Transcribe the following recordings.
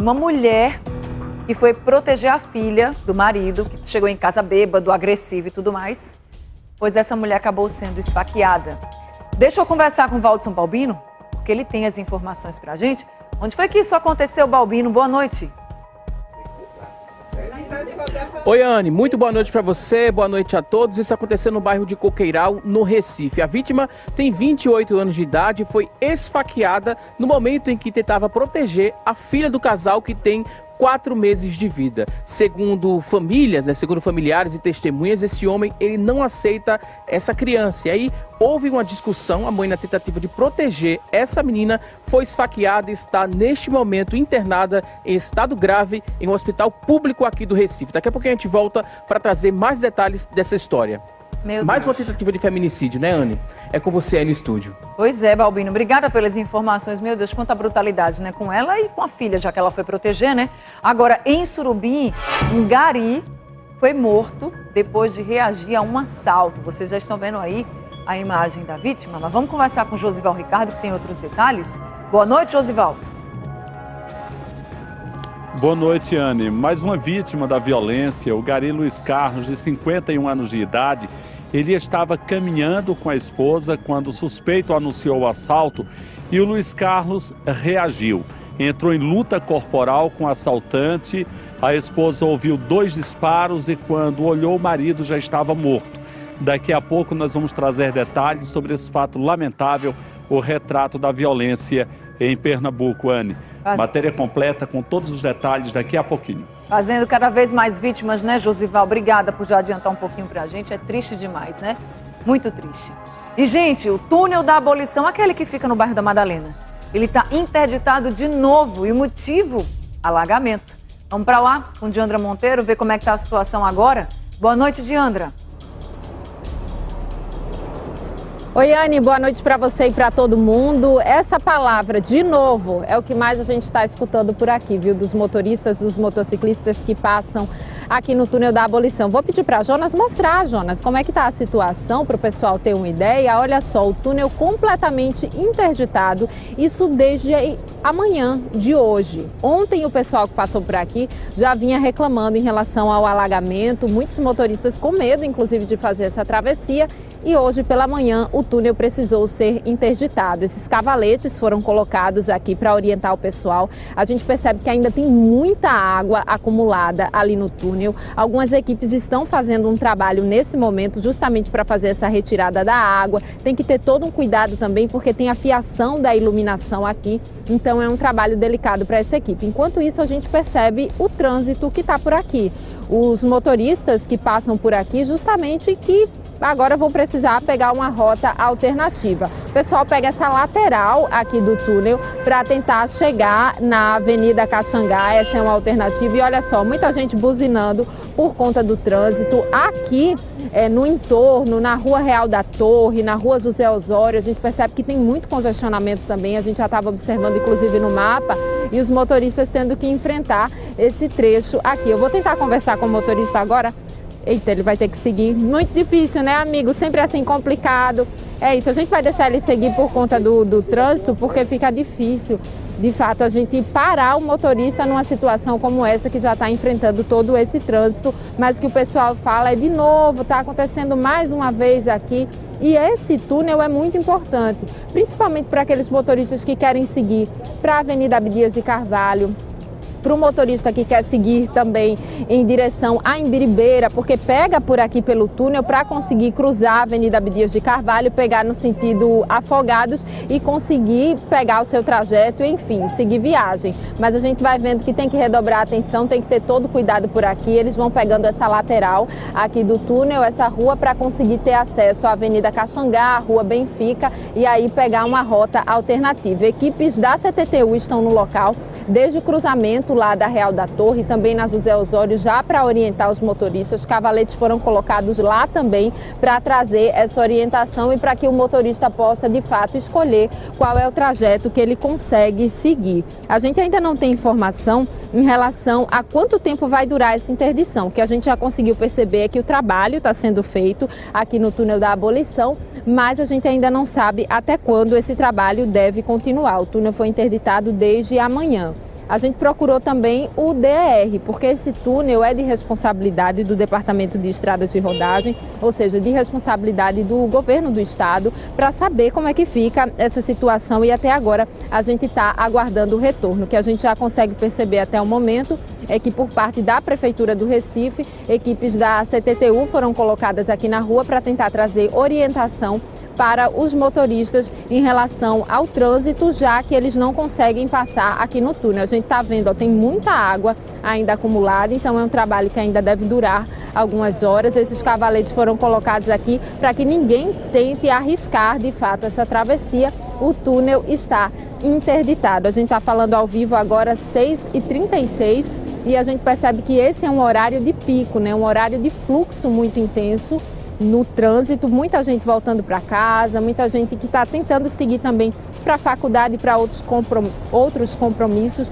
uma mulher que foi proteger a filha do marido, que chegou em casa bêbado, agressivo e tudo mais, pois essa mulher acabou sendo esfaqueada. Deixa eu conversar com o Valdson Balbino, porque ele tem as informações pra gente. Onde foi que isso aconteceu, Balbino? Boa noite. Oi, Anne, muito boa noite para você, boa noite a todos. Isso aconteceu no bairro de Coqueiral, no Recife. A vítima tem 28 anos de idade e foi esfaqueada no momento em que tentava proteger a filha do casal, que tem 4 meses de vida. Segundo famílias, segundo familiares e testemunhas, esse homem, ele não aceita essa criança. E aí houve uma discussão, a mãe, na tentativa de proteger essa menina, foi esfaqueada e está neste momento internada em estado grave em um hospital público aqui do Recife. Daqui a pouco a gente volta para trazer mais detalhes dessa história. Mais uma tentativa de feminicídio, né, Anne? É com você aí no estúdio. Pois é, Balbino. Obrigada pelas informações. Meu Deus, quanta brutalidade, né? Com ela e com a filha, já que ela foi proteger, né? Agora, em Surubim, um gari foi morto depois de reagir a um assalto. Vocês já estão vendo aí a imagem da vítima, mas vamos conversar com o Josival Ricardo, que tem outros detalhes. Boa noite, Josival. Boa noite, Anne. Mais uma vítima da violência, o gari Luiz Carlos, de 51 anos de idade. Ele estava caminhando com a esposa quando o suspeito anunciou o assalto e o Luiz Carlos reagiu. Entrou em luta corporal com o assaltante, a esposa ouviu 2 disparos e quando olhou, o marido já estava morto. Daqui a pouco nós vamos trazer detalhes sobre esse fato lamentável, o retrato da violência em Pernambuco, Anne. Matéria completa com todos os detalhes daqui a pouquinho. Fazendo cada vez mais vítimas, né, Josival? Obrigada por já adiantar um pouquinho pra gente. É triste demais, né? Muito triste. E, gente, o túnel da abolição, aquele que fica no bairro da Madalena, ele tá interditado de novo. E o motivo? Alagamento. Vamos pra lá com Diandra Monteiro, ver como é que tá a situação agora. Boa noite, Diandra. Oi, Anne, boa noite para você e para todo mundo. Essa palavra, de novo, é o que mais a gente está escutando por aqui, viu? Dos motoristas, dos motociclistas que passam aqui no túnel da abolição. Vou pedir para Jonas mostrar, Jonas, como é que está a situação para o pessoal ter uma ideia. Olha só, o túnel completamente interditado, isso desde amanhã de hoje. Ontem o pessoal que passou por aqui já vinha reclamando em relação ao alagamento, muitos motoristas com medo, inclusive, de fazer essa travessia. E hoje pela manhã o túnel precisou ser interditado. Esses cavaletes foram colocados aqui para orientar o pessoal. A gente percebe que ainda tem muita água acumulada ali no túnel. Algumas equipes estão fazendo um trabalho nesse momento justamente para fazer essa retirada da água. Tem que ter todo um cuidado também porque tem a fiação da iluminação aqui. Então é um trabalho delicado para essa equipe. Enquanto isso, a gente percebe o trânsito que está por aqui. Os motoristas que passam por aqui justamente que agora vão precisar pegar uma rota alternativa. O pessoal pega essa lateral aqui do túnel para tentar chegar na Avenida Caxangá. Essa é uma alternativa e olha só, muita gente buzinando por conta do trânsito. Aqui no entorno, na Rua Real da Torre, na Rua José Osório, a gente percebe que tem muito congestionamento também. A gente já estava observando inclusive no mapa e os motoristas tendo que enfrentar esse trecho aqui. Eu vou tentar conversar com o motorista agora. Eita, ele vai ter que seguir. Muito difícil, né, amigo? Sempre assim, complicado. É isso, a gente vai deixar ele seguir por conta do trânsito, porque fica difícil, de fato, a gente parar o motorista numa situação como essa, que já está enfrentando todo esse trânsito. Mas o que o pessoal fala é, de novo, está acontecendo mais uma vez aqui. E esse túnel é muito importante, principalmente para aqueles motoristas que querem seguir para a Avenida Abdias de Carvalho, para o motorista que quer seguir também em direção à Imbiribeira, porque pega por aqui pelo túnel para conseguir cruzar a Avenida Abdias de Carvalho, pegar no sentido Afogados e conseguir pegar o seu trajeto, enfim, seguir viagem. Mas a gente vai vendo que tem que redobrar a atenção, tem que ter todo cuidado por aqui. Eles vão pegando essa lateral aqui do túnel, essa rua, para conseguir ter acesso à Avenida Caxangá, à Rua Benfica e aí pegar uma rota alternativa. Equipes da CTTU estão no local desde o cruzamento lá da Real da Torre, também na José Osório, já para orientar os motoristas. Cavaletes foram colocados lá também para trazer essa orientação e para que o motorista possa, de fato, escolher qual é o trajeto que ele consegue seguir. A gente ainda não tem informação em relação a quanto tempo vai durar essa interdição. O que a gente já conseguiu perceber é que o trabalho está sendo feito aqui no túnel da abolição, mas a gente ainda não sabe até quando esse trabalho deve continuar. O túnel foi interditado desde amanhã. A gente procurou também o DER, porque esse túnel é de responsabilidade do Departamento de Estrada de Rodagem, ou seja, de responsabilidade do governo do estado, para saber como é que fica essa situação, e até agora a gente está aguardando o retorno. O que a gente já consegue perceber até o momento é que, por parte da Prefeitura do Recife, equipes da CTTU foram colocadas aqui na rua para tentar trazer orientação para os motoristas em relação ao trânsito, já que eles não conseguem passar aqui no túnel. A gente está vendo, tem muita água ainda acumulada, então é um trabalho que ainda deve durar algumas horas. Esses cavaletes foram colocados aqui para que ninguém tente arriscar de fato essa travessia. O túnel está interditado. A gente está falando ao vivo agora, 6h36, e a gente percebe que esse é um horário de pico, né? Um horário de fluxo muito intenso no trânsito, muita gente voltando para casa, muita gente que está tentando seguir também para a faculdade e para outros compromissos.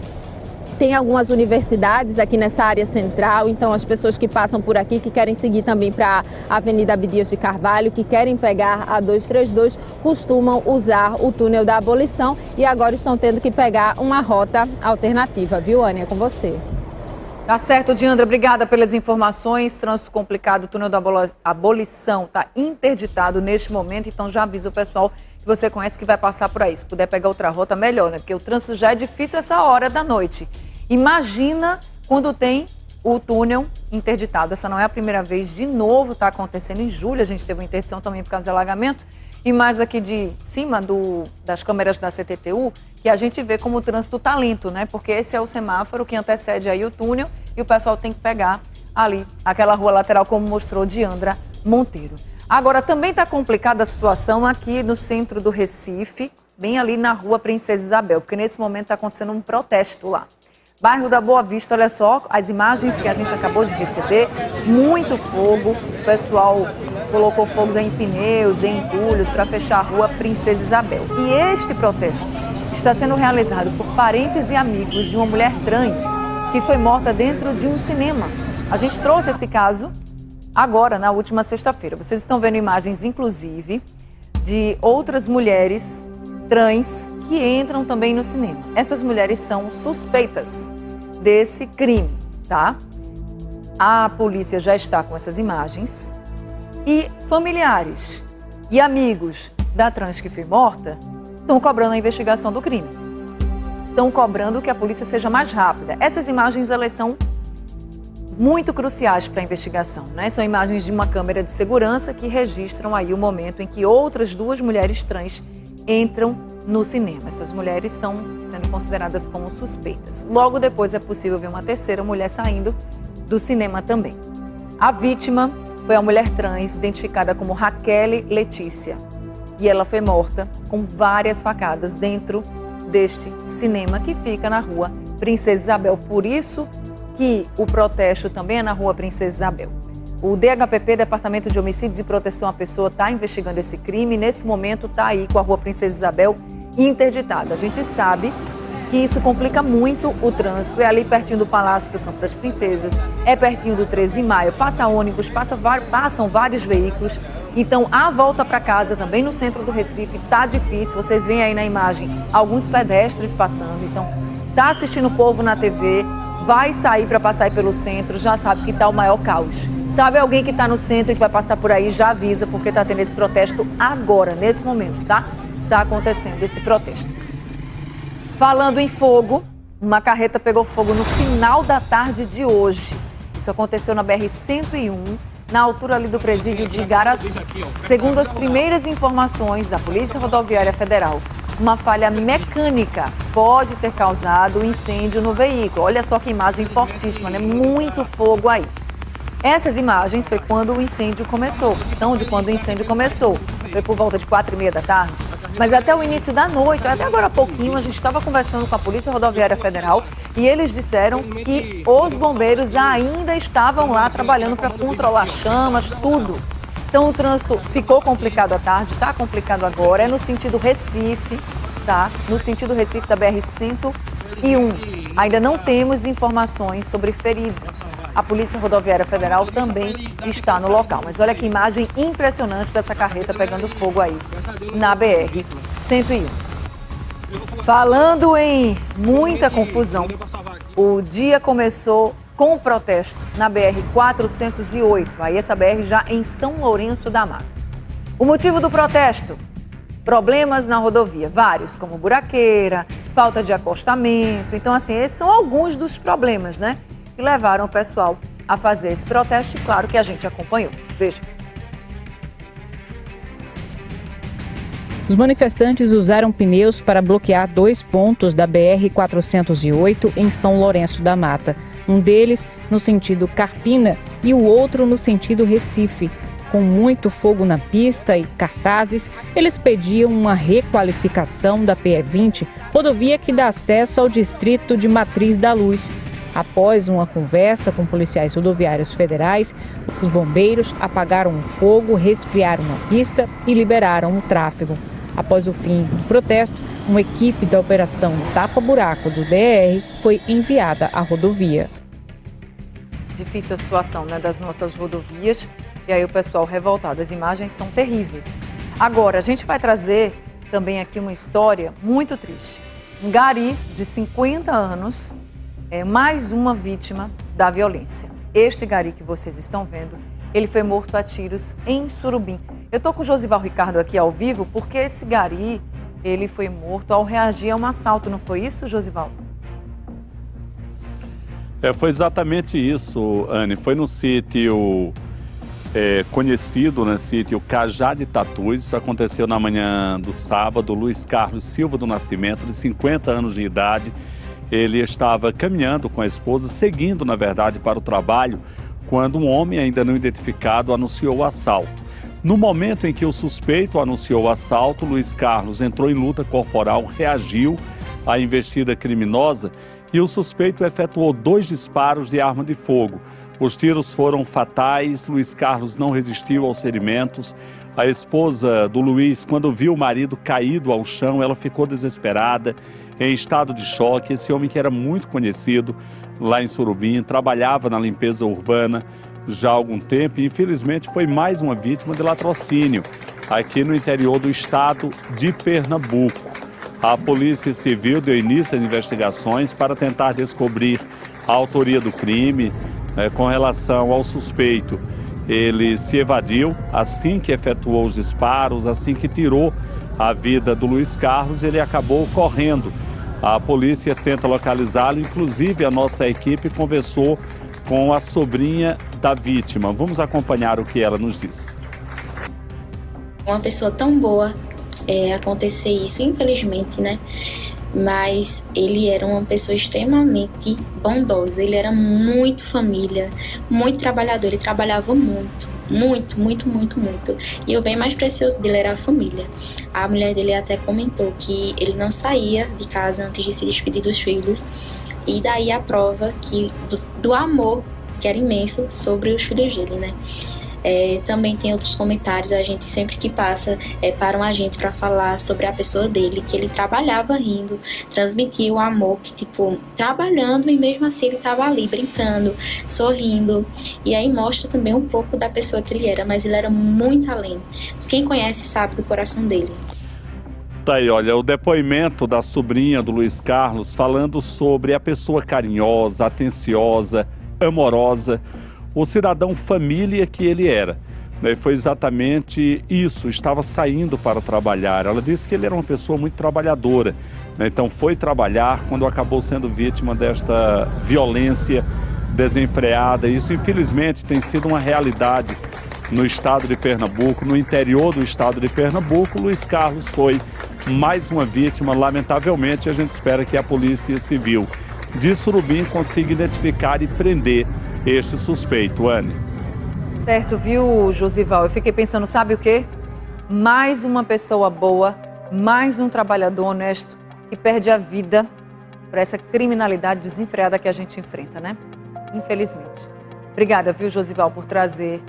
Tem algumas universidades aqui nessa área central, então as pessoas que passam por aqui, que querem seguir também para a Avenida Abdias de Carvalho, que querem pegar a 232, costumam usar o túnel da Abolição e agora estão tendo que pegar uma rota alternativa. Viu, Ania? É com você. Tá certo, Diandra, obrigada pelas informações. Trânsito complicado, o túnel da Abolição está interditado neste momento, então já avisa o pessoal que você conhece que vai passar por aí. Se puder pegar outra rota, melhor, né? Porque o trânsito já é difícil essa hora da noite. Imagina quando tem o túnel interditado. Essa não é a primeira vez, de novo está acontecendo. Em julho a gente teve uma interdição também por causa de alagamento. E mais aqui de cima das câmeras da CTTU, que a gente vê como o trânsito está lento, né? Porque esse é o semáforo que antecede aí o túnel e o pessoal tem que pegar ali aquela rua lateral, como mostrou Diandra Monteiro. Agora, também está complicada a situação aqui no centro do Recife, bem ali na rua Princesa Isabel, porque nesse momento está acontecendo um protesto lá. Bairro da Boa Vista, olha só as imagens que a gente acabou de receber, muito fogo, o pessoal colocou fogos em pneus, em entulhos para fechar a rua Princesa Isabel. E este protesto está sendo realizado por parentes e amigos de uma mulher trans que foi morta dentro de um cinema. A gente trouxe esse caso agora, na última sexta-feira. Vocês estão vendo imagens, inclusive, de outras mulheres trans que entram também no cinema. Essas mulheres são suspeitas desse crime, tá? A polícia já está com essas imagens e familiares e amigos da trans que foi morta estão cobrando a investigação do crime. Estão cobrando que a polícia seja mais rápida. Essas imagens, elas são muito cruciais para a investigação, né? São imagens de uma câmera de segurança que registram aí o momento em que outras duas mulheres trans entram no cinema. Essas mulheres estão sendo consideradas como suspeitas. Logo depois é possível ver uma terceira mulher saindo do cinema também. A vítima foi a mulher trans identificada como Raquel Letícia e ela foi morta com várias facadas dentro deste cinema que fica na rua Princesa Isabel. Por isso que o protesto também é na rua Princesa Isabel. O DHPP, Departamento de Homicídios e Proteção à Pessoa, está investigando esse crime. Nesse momento está aí com a rua Princesa Isabel interditada. A gente sabe que isso complica muito o trânsito. É ali pertinho do Palácio do Campo das Princesas, é pertinho do 13 de maio, passa ônibus, passam vários veículos. Então, a volta para casa também no centro do Recife está difícil. Vocês veem aí na imagem alguns pedestres passando. Então, está assistindo o povo na TV, vai sair para passar aí pelo centro, já sabe que está o maior caos. Sabe alguém que está no centro e que vai passar por aí, já avisa, porque está tendo esse protesto agora, nesse momento, tá? Está acontecendo esse protesto. Falando em fogo, uma carreta pegou fogo no final da tarde de hoje. Isso aconteceu na BR-101, na altura ali do presídio de Igaraçu. Segundo as primeiras informações da Polícia Rodoviária Federal, uma falha mecânica pode ter causado um incêndio no veículo. Olha só que imagem fortíssima, né? Muito fogo aí. Essas imagens foi quando o incêndio começou, são de quando o incêndio começou. Foi por volta de 4h30 da tarde. Mas até o início da noite, até agora há pouquinho, a gente estava conversando com a Polícia Rodoviária Federal e eles disseram que os bombeiros ainda estavam lá trabalhando para controlar chamas, tudo. Então o trânsito ficou complicado à tarde, está complicado agora, é no sentido Recife, tá? No sentido Recife da BR-101. Ainda não temos informações sobre feridos. A Polícia Rodoviária Federal também está no local. Mas olha que imagem impressionante dessa carreta pegando fogo aí na BR-101. Falando em muita confusão, o dia começou com o protesto na BR-408, aí essa BR já em São Lourenço da Mata. O motivo do protesto? Problemas na rodovia, vários, como buraqueira, falta de acostamento. Então, assim, esses são alguns dos problemas, né, que levaram o pessoal a fazer esse protesto e, claro, que a gente acompanhou. Veja. Os manifestantes usaram pneus para bloquear 2 pontos da BR-408 em São Lourenço da Mata. Um deles no sentido Carpina e o outro no sentido Recife. Com muito fogo na pista e cartazes, eles pediam uma requalificação da PE20, rodovia que dá acesso ao distrito de Matriz da Luz. Após uma conversa com policiais rodoviários federais, os bombeiros apagaram o fogo, resfriaram a pista e liberaram o tráfego. Após o fim do protesto, uma equipe da Operação Tapa Buraco do DR foi enviada à rodovia. Difícil a situação, né, das nossas rodovias, e aí o pessoal revoltado. As imagens são terríveis. Agora, a gente vai trazer também aqui uma história muito triste. Um gari de 50 anos é mais uma vítima da violência. Este gari que vocês estão vendo, ele foi morto a tiros em Surubim. Eu estou com o Josival Ricardo aqui ao vivo porque esse gari, ele foi morto ao reagir a um assalto, não foi isso, Josival? Foi exatamente isso, Anne. Foi no sítio conhecido, né, sítio Cajá de Tatus. Isso aconteceu na manhã do sábado. Luiz Carlos Silva do Nascimento, de 50 anos de idade. Ele estava caminhando com a esposa, seguindo, na verdade, para o trabalho, quando um homem ainda não identificado anunciou o assalto. No momento em que o suspeito anunciou o assalto, Luiz Carlos entrou em luta corporal, reagiu à investida criminosa e o suspeito efetuou 2 disparos de arma de fogo. Os tiros foram fatais, Luiz Carlos não resistiu aos ferimentos. A esposa do Luiz, quando viu o marido caído ao chão, ela ficou desesperada, em estado de choque. Esse homem, que era muito conhecido lá em Surubim, trabalhava na limpeza urbana já há algum tempo e infelizmente foi mais uma vítima de latrocínio aqui no interior do estado de Pernambuco. A Polícia Civil deu início às investigações para tentar descobrir a autoria do crime. Com relação ao suspeito, ele se evadiu assim que efetuou os disparos, assim que tirou a vida do Luiz Carlos, ele acabou correndo. A polícia tenta localizá-lo, inclusive a nossa equipe conversou com a sobrinha da vítima. Vamos acompanhar o que ela nos disse. Uma pessoa tão boa, acontecer isso, infelizmente, né? Mas ele era uma pessoa extremamente bondosa, ele era muito família, muito trabalhador, ele trabalhava muito. E o bem mais precioso dele era a família. A mulher dele até comentou que ele não saía de casa antes de se despedir dos filhos. E daí a prova do amor que era imenso sobre os filhos dele, né? Também tem outros comentários, a gente sempre que passa param a gente para falar sobre a pessoa dele, que ele trabalhava rindo, transmitia o amor, que tipo, trabalhando e mesmo assim ele estava ali brincando, sorrindo, e aí mostra também um pouco da pessoa que ele era, mas ele era muito além. Quem conhece sabe do coração dele. Tá aí, olha, o depoimento da sobrinha do Luiz Carlos falando sobre a pessoa carinhosa, atenciosa, amorosa, o cidadão família que ele era. Foi exatamente isso, estava saindo para trabalhar. Ela disse que ele era uma pessoa muito trabalhadora, então foi trabalhar quando acabou sendo vítima desta violência desenfreada. Isso, infelizmente, tem sido uma realidade no estado de Pernambuco, no interior do estado de Pernambuco. Luiz Carlos foi mais uma vítima, lamentavelmente. A gente espera que a Polícia Civil de Surubim consiga identificar e prender este suspeito, Anne. Certo, viu, Josival? Eu fiquei pensando, sabe o quê? Mais uma pessoa boa, mais um trabalhador honesto que perde a vida para essa criminalidade desenfreada que a gente enfrenta, né? Infelizmente. Obrigada, viu, Josival, por trazer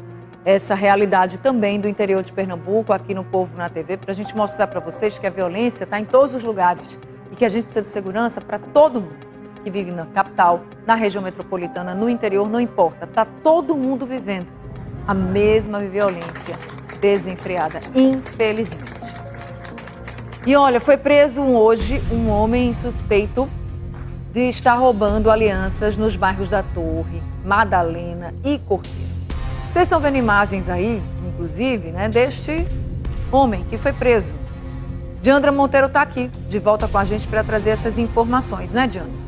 essa realidade também do interior de Pernambuco, aqui no Povo na TV, para a gente mostrar para vocês que a violência está em todos os lugares e que a gente precisa de segurança para todo mundo que vive na capital, na região metropolitana, no interior, não importa. Está todo mundo vivendo a mesma violência desenfreada, infelizmente. E olha, foi preso hoje um homem suspeito de estar roubando alianças nos bairros da Torre, Madalena e Cordeiro. Vocês estão vendo imagens aí, inclusive, né, deste homem que foi preso. Diandra Monteiro está aqui, de volta com a gente para trazer essas informações, né, Diandra?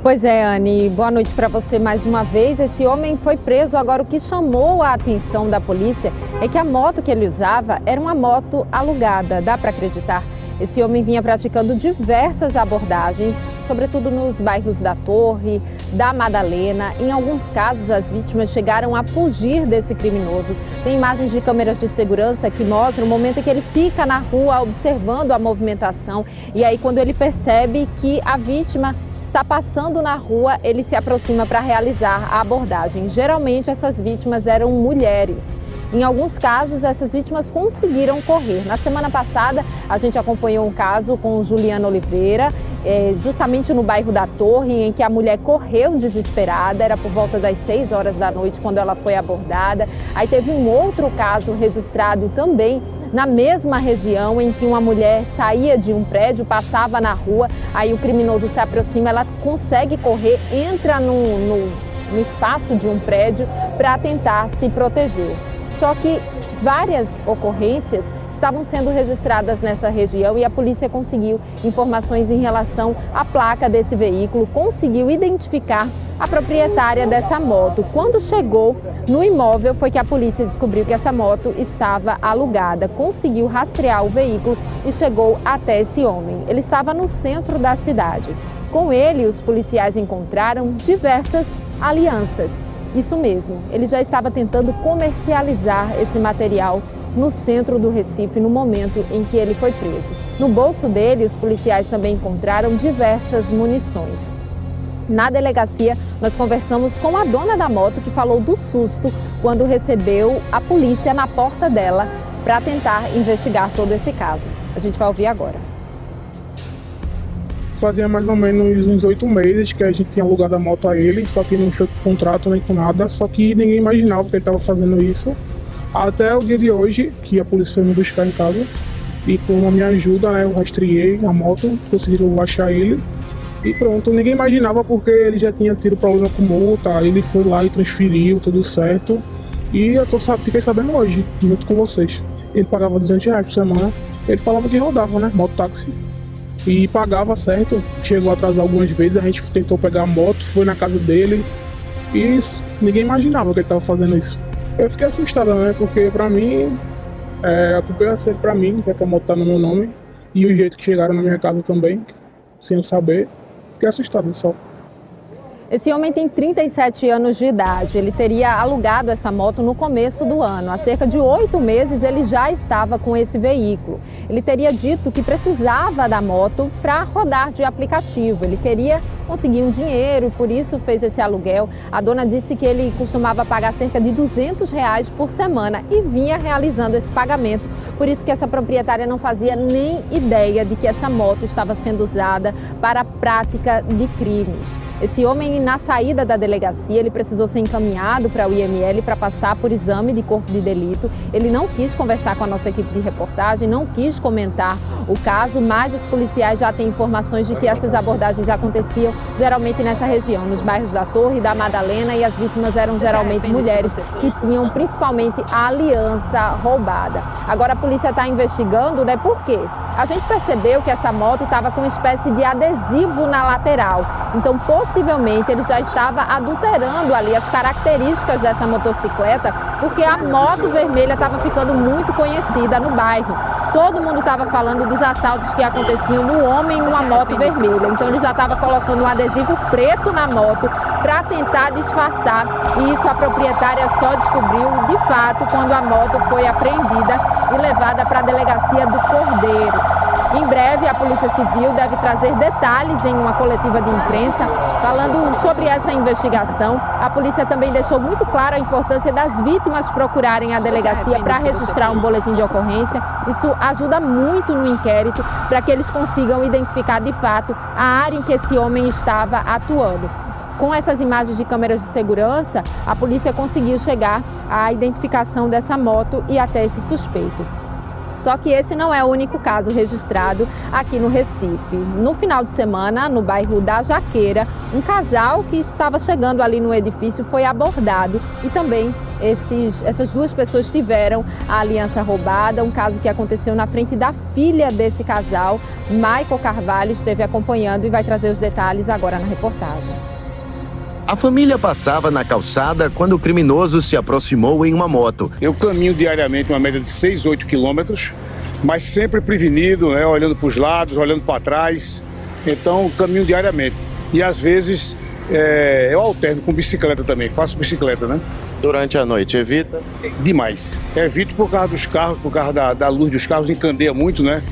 Pois é, Anne, boa noite para você mais uma vez. Esse homem foi preso. Agora, o que chamou a atenção da polícia é que a moto que ele usava era uma moto alugada. Dá para acreditar? Esse homem vinha praticando diversas abordagens, sobretudo nos bairros da Torre, da Madalena. Em alguns casos, as vítimas chegaram a fugir desse criminoso. Tem imagens de câmeras de segurança que mostram o momento em que ele fica na rua observando a movimentação. E aí, quando ele percebe que a vítima está passando na rua, ele se aproxima para realizar a abordagem. Geralmente, essas vítimas eram mulheres. Em alguns casos, essas vítimas conseguiram correr. Na semana passada, a gente acompanhou um caso com Juliana Oliveira, justamente no bairro da Torre, em que a mulher correu desesperada. Era por volta das 6 horas da noite quando ela foi abordada. Aí teve um outro caso registrado também na mesma região, em que uma mulher saía de um prédio, passava na rua, aí o criminoso se aproxima, ela consegue correr, entra no espaço de um prédio para tentar se proteger. Só que várias ocorrências estavam sendo registradas nessa região e a polícia conseguiu informações em relação à placa desse veículo, conseguiu identificar a proprietária dessa moto. Quando chegou no imóvel, foi que a polícia descobriu que essa moto estava alugada, conseguiu rastrear o veículo e chegou até esse homem. Ele estava no centro da cidade. Com ele, os policiais encontraram diversas alianças. Isso mesmo, ele já estava tentando comercializar esse material no centro do Recife no momento em que ele foi preso. No bolso dele, os policiais também encontraram diversas munições. Na delegacia, nós conversamos com a dona da moto, que falou do susto quando recebeu a polícia na porta dela para tentar investigar todo esse caso. A gente vai ouvir agora. Fazia mais ou menos uns 8 meses que a gente tinha alugado a moto a ele, só que não foi com contrato nem com nada, só que ninguém imaginava que ele estava fazendo isso. Até o dia de hoje, que a polícia foi me buscar em casa, e com a minha ajuda, né, eu rastreei a moto, conseguiram achar ele, e pronto, ninguém imaginava porque ele já tinha tido problema com multa, ele foi lá e transferiu, tudo certo, e eu fiquei sabendo hoje, junto com vocês. Ele pagava R$200 por semana, ele falava que rodava, né, mototáxi, e pagava certo, chegou a atrasar algumas vezes, a gente tentou pegar a moto, foi na casa dele, e ninguém imaginava que ele estava fazendo isso. Eu fiquei assustada, né? Porque pra mim, a culpa ia ser pra mim, já que a moto tá no meu nome. E o jeito que chegaram na minha casa também, sem eu saber. Fiquei assustado só. Esse homem tem 37 anos de idade. Ele teria alugado essa moto no começo do ano. Há cerca de 8 meses ele já estava com esse veículo. Ele teria dito que precisava da moto para rodar de aplicativo. Ele queria conseguir um dinheiro e por isso fez esse aluguel. A dona disse que ele costumava pagar cerca de R$200 por semana e vinha realizando esse pagamento. Por isso que essa proprietária não fazia nem ideia de que essa moto estava sendo usada para a prática de crimes. Esse homem, na saída da delegacia, ele precisou ser encaminhado para o IML para passar por exame de corpo de delito. Ele não quis conversar com a nossa equipe de reportagem, não quis comentar o caso, mas os policiais já têm informações de que essas abordagens aconteciam geralmente nessa região, nos bairros da Torre, da Madalena, e as vítimas eram geralmente mulheres que tinham principalmente a aliança roubada. Agora a polícia está investigando, né? Por quê? A gente percebeu que essa moto estava com uma espécie de adesivo na lateral. Então, possivelmente, ele já estava adulterando ali as características dessa motocicleta, porque a moto vermelha estava ficando muito conhecida no bairro. Todo mundo estava falando dos assaltos que aconteciam no homem em uma moto vermelha. Então, ele já estava colocando um adesivo preto na moto para tentar disfarçar. E isso a proprietária só descobriu, de fato, quando a moto foi apreendida e levada para a delegacia do Cordeiro. Em breve, a Polícia Civil deve trazer detalhes em uma coletiva de imprensa falando sobre essa investigação. A polícia também deixou muito clara a importância das vítimas procurarem a delegacia para registrar um boletim de ocorrência. Isso ajuda muito no inquérito para que eles consigam identificar de fato a área em que esse homem estava atuando. com essas imagens de câmeras de segurança, a polícia conseguiu chegar à identificação dessa moto e até esse suspeito. Só que esse não é o único caso registrado aqui no Recife. No final de semana, no bairro da Jaqueira, um casal que estava chegando ali no edifício foi abordado e também essas duas pessoas tiveram a aliança roubada, um caso que aconteceu na frente da filha desse casal. Michael Carvalho esteve acompanhando e vai trazer os detalhes agora na reportagem. A família passava na calçada quando o criminoso se aproximou em uma moto. Eu caminho diariamente uma média de 6, 8 quilômetros, mas sempre prevenido, né, olhando para os lados, olhando para trás. Então, caminho diariamente. E às vezes eu alterno com bicicleta também, faço bicicleta, né? Durante a noite, evita? Demais. Evito por causa dos carros, por causa da luz dos carros, encandeia muito, né?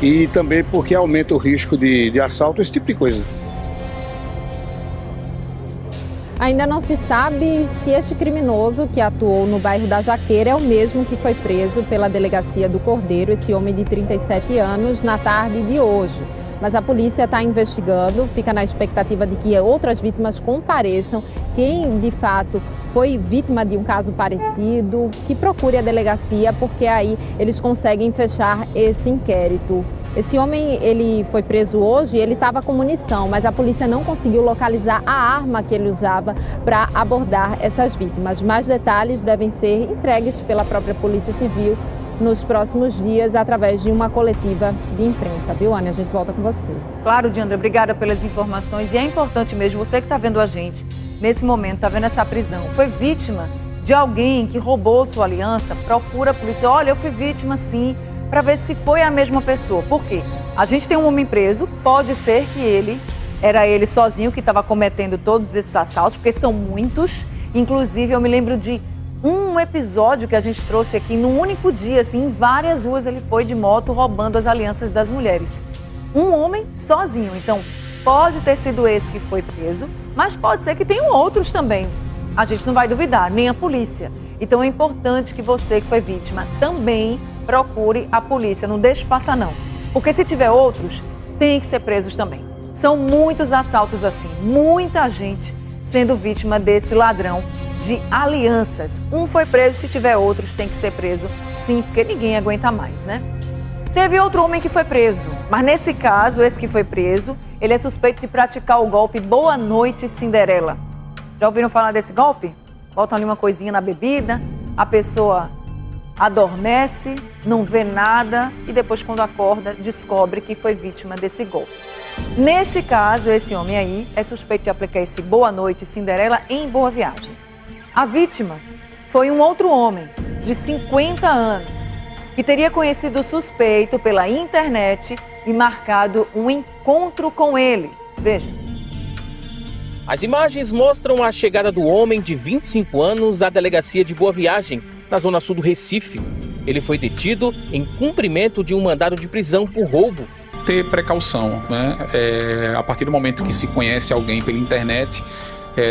E também porque aumenta o risco de assalto, esse tipo de coisa. Ainda não se sabe se este criminoso que atuou no bairro da Jaqueira é o mesmo que foi preso pela delegacia do Cordeiro, esse homem de 37 anos, na tarde de hoje. Mas a polícia está investigando, fica na expectativa de que outras vítimas compareçam. Quem, de fato, foi vítima de um caso parecido, que procure a delegacia, porque aí eles conseguem fechar esse inquérito. Esse homem, ele foi preso hoje, ele estava com munição, mas a polícia não conseguiu localizar a arma que ele usava para abordar essas vítimas. Mais detalhes devem ser entregues pela própria Polícia Civil nos próximos dias, através de uma coletiva de imprensa. Viu, Ana? A gente volta com você. Claro, Diandra, obrigada pelas informações. E é importante mesmo, você que está vendo a gente nesse momento, está vendo essa prisão, foi vítima de alguém que roubou sua aliança, procura a polícia. Olha, eu fui vítima sim, para ver se foi a mesma pessoa. Por quê? A gente tem um homem preso, pode ser que era ele sozinho que estava cometendo todos esses assaltos, porque são muitos. Inclusive, eu me lembro de um episódio que a gente trouxe aqui, num único dia, assim, em várias ruas ele foi de moto roubando as alianças das mulheres. Um homem sozinho. Então, pode ter sido esse que foi preso, mas pode ser que tenham outros também. A gente não vai duvidar, nem a polícia. Então, é importante que você que foi vítima também procure a polícia, não deixe passar não. Porque se tiver outros, tem que ser presos também. São muitos assaltos assim, muita gente sendo vítima desse ladrão de alianças. Um foi preso, se tiver outros, tem que ser preso sim, porque ninguém aguenta mais, né? Teve outro homem que foi preso, mas nesse caso, esse que foi preso, ele é suspeito de praticar o golpe Boa Noite Cinderela. Já ouviram falar desse golpe? Botam ali uma coisinha na bebida, a pessoa adormece, não vê nada e depois, quando acorda, descobre que foi vítima desse golpe. Neste caso, esse homem aí é suspeito de aplicar esse Boa Noite Cinderela em Boa Viagem. A vítima foi um outro homem de 50 anos que teria conhecido o suspeito pela internet e marcado um encontro com ele. Veja. As imagens mostram a chegada do homem de 25 anos à delegacia de Boa Viagem, na zona sul do Recife. Ele foi detido em cumprimento de um mandado de prisão por roubo. Ter precaução, né? A partir do momento que se conhece alguém pela internet,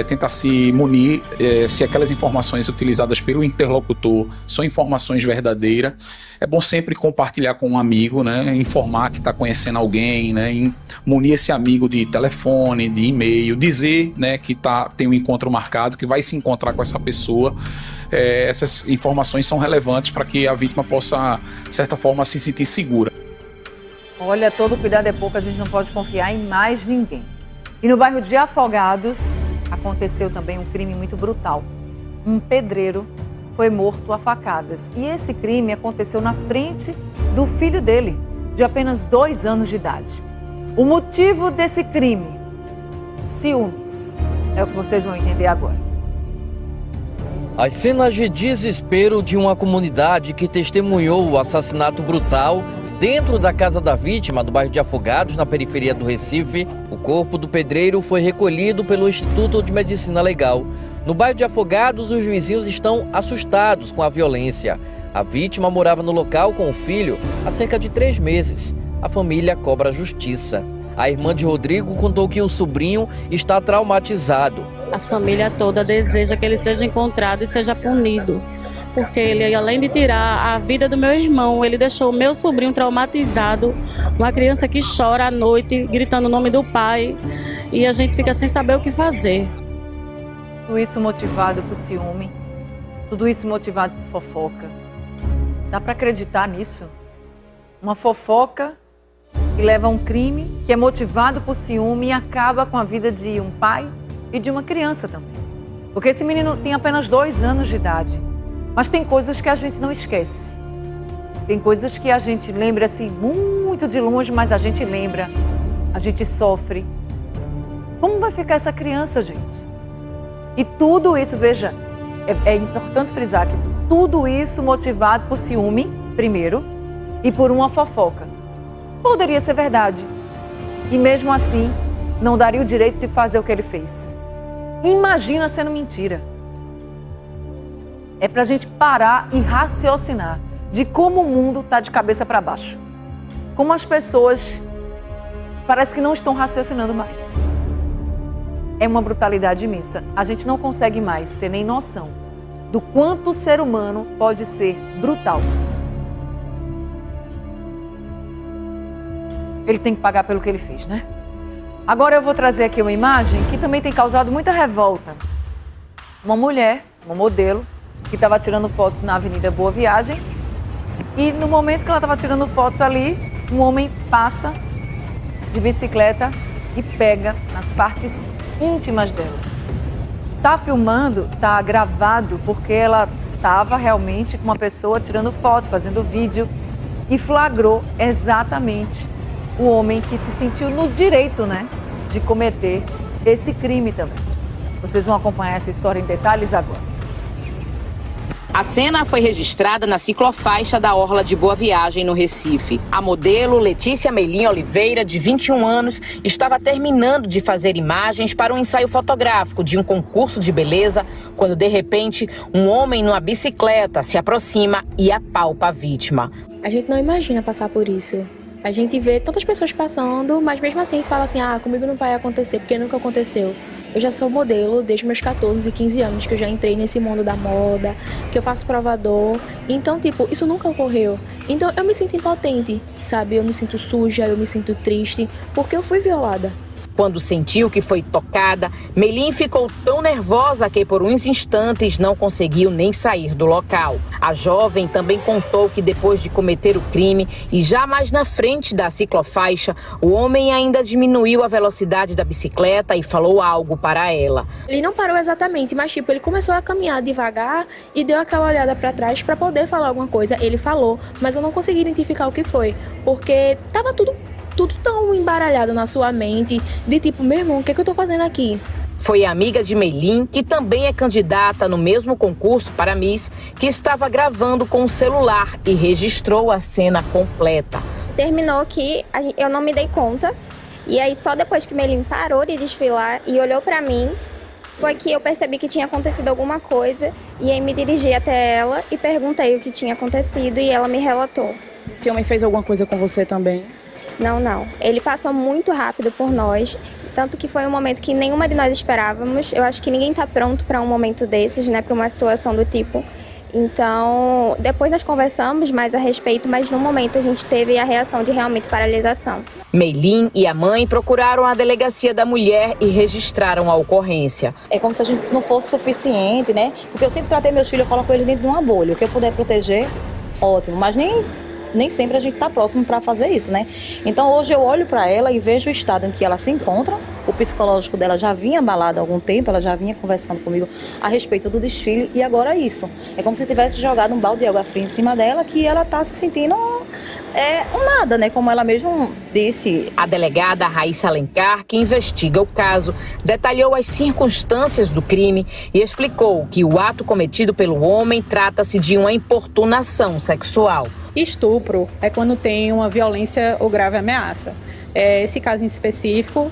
tentar se munir, se aquelas informações utilizadas pelo interlocutor são informações verdadeiras. É bom sempre compartilhar com um amigo, né? Informar que está conhecendo alguém, né? Munir esse amigo de telefone, de e-mail, dizer, né, que tem um encontro marcado, que vai se encontrar com essa pessoa. Essas informações são relevantes para que a vítima possa, de certa forma, se sentir segura. Olha, todo cuidado é pouco, a gente não pode confiar em mais ninguém. E no bairro de Afogados, aconteceu também um crime muito brutal. Um pedreiro foi morto a facadas. E esse crime aconteceu na frente do filho dele, de apenas 2 anos de idade. O motivo desse crime? Ciúmes. É o que vocês vão entender agora. As cenas de desespero de uma comunidade que testemunhou o assassinato brutal dentro da casa da vítima, do bairro de Afogados, na periferia do Recife. O corpo do pedreiro foi recolhido pelo Instituto de Medicina Legal. No bairro de Afogados, os vizinhos estão assustados com a violência. A vítima morava no local com o filho há cerca de 3 meses. A família cobra justiça. A irmã de Rodrigo contou que o sobrinho está traumatizado. A família toda deseja que ele seja encontrado e seja punido, porque ele, além de tirar a vida do meu irmão, ele deixou o meu sobrinho traumatizado, uma criança que chora à noite, gritando o nome do pai, e a gente fica sem saber o que fazer. Tudo isso motivado por ciúme, tudo isso motivado por fofoca. Dá para acreditar nisso? Uma fofoca que leva a um crime, que é motivado por ciúme e acaba com a vida de um pai e de uma criança também. Porque esse menino tem apenas 2 anos de idade. Mas tem coisas que a gente não esquece. Tem coisas que a gente lembra assim, muito de longe, mas a gente lembra. A gente sofre. Como vai ficar essa criança, gente? E tudo isso, veja, é importante frisar que tudo isso motivado por ciúme, primeiro, e por uma fofoca. Poderia ser verdade. E mesmo assim, não daria o direito de fazer o que ele fez. Imagina sendo mentira. É pra gente parar e raciocinar de como o mundo tá de cabeça para baixo. Como as pessoas parece que não estão raciocinando mais. É uma brutalidade imensa. A gente não consegue mais ter nem noção do quanto o ser humano pode ser brutal. Ele tem que pagar pelo que ele fez, né? Agora eu vou trazer aqui uma imagem que também tem causado muita revolta. Uma mulher, uma modelo, que estava tirando fotos na Avenida Boa Viagem e no momento que ela estava tirando fotos ali, um homem passa de bicicleta e pega nas partes íntimas dela. Tá filmando, tá gravado, porque ela estava realmente com uma pessoa tirando foto, fazendo vídeo e flagrou exatamente o homem que se sentiu no direito, né, de cometer esse crime também. Vocês vão acompanhar essa história em detalhes agora. A cena foi registrada na ciclofaixa da Orla de Boa Viagem, no Recife. A modelo Letícia Meilin Oliveira, de 21 anos, estava terminando de fazer imagens para um ensaio fotográfico de um concurso de beleza, quando, de repente, um homem numa bicicleta se aproxima e apalpa a vítima. A gente não imagina passar por isso. A gente vê tantas pessoas passando, mas mesmo assim a gente fala assim, comigo não vai acontecer, porque nunca aconteceu. Eu já sou modelo desde meus 14, 15 anos, que eu já entrei nesse mundo da moda, que eu faço provador. Então, isso nunca ocorreu. Então, eu me sinto impotente, sabe? Eu me sinto suja, eu me sinto triste, porque eu fui violada. Quando sentiu que foi tocada, Meilin ficou tão nervosa que por uns instantes não conseguiu nem sair do local. A jovem também contou que depois de cometer o crime e já mais na frente da ciclofaixa, o homem ainda diminuiu a velocidade da bicicleta e falou algo para ela. Ele não parou exatamente, mas ele começou a caminhar devagar e deu aquela olhada para trás para poder falar alguma coisa. Ele falou, mas eu não consegui identificar o que foi, porque tava tudo tão embaralhado na sua mente, de meu irmão, o que é que eu tô fazendo aqui? Foi a amiga de Meilin, que também é candidata no mesmo concurso para Miss, que estava gravando com o celular e registrou a cena completa. Terminou que eu não me dei conta, e aí só depois que Meilin parou de desfilar e olhou para mim, foi que eu percebi que tinha acontecido alguma coisa, e aí me dirigi até ela e perguntei o que tinha acontecido, e ela me relatou. Esse homem fez alguma coisa com você também? Não. Ele passou muito rápido por nós, tanto que foi um momento que nenhuma de nós esperávamos. Eu acho que ninguém está pronto para um momento desses, né, para uma situação do tipo. Então, depois nós conversamos mais a respeito, mas no momento a gente teve a reação de realmente paralisação. Meilin e a mãe procuraram a delegacia da mulher e registraram a ocorrência. É como se a gente não fosse suficiente, né? Porque eu sempre tratei meus filhos, eu coloco eles dentro de uma bolha. O que eu puder proteger, ótimo, mas nem sempre a gente está próximo para fazer isso, né? Então hoje eu olho para ela e vejo o estado em que ela se encontra. O psicológico dela já vinha abalado há algum tempo, ela já vinha conversando comigo a respeito do desfile e agora isso. É como se tivesse jogado um balde de água fria em cima dela, que ela está se sentindo um nada, né? Como ela mesma disse. A delegada Raíssa Alencar, que investiga o caso, detalhou as circunstâncias do crime e explicou que o ato cometido pelo homem trata-se de uma importunação sexual. Estupro é quando tem uma violência ou grave ameaça. Esse caso em específico,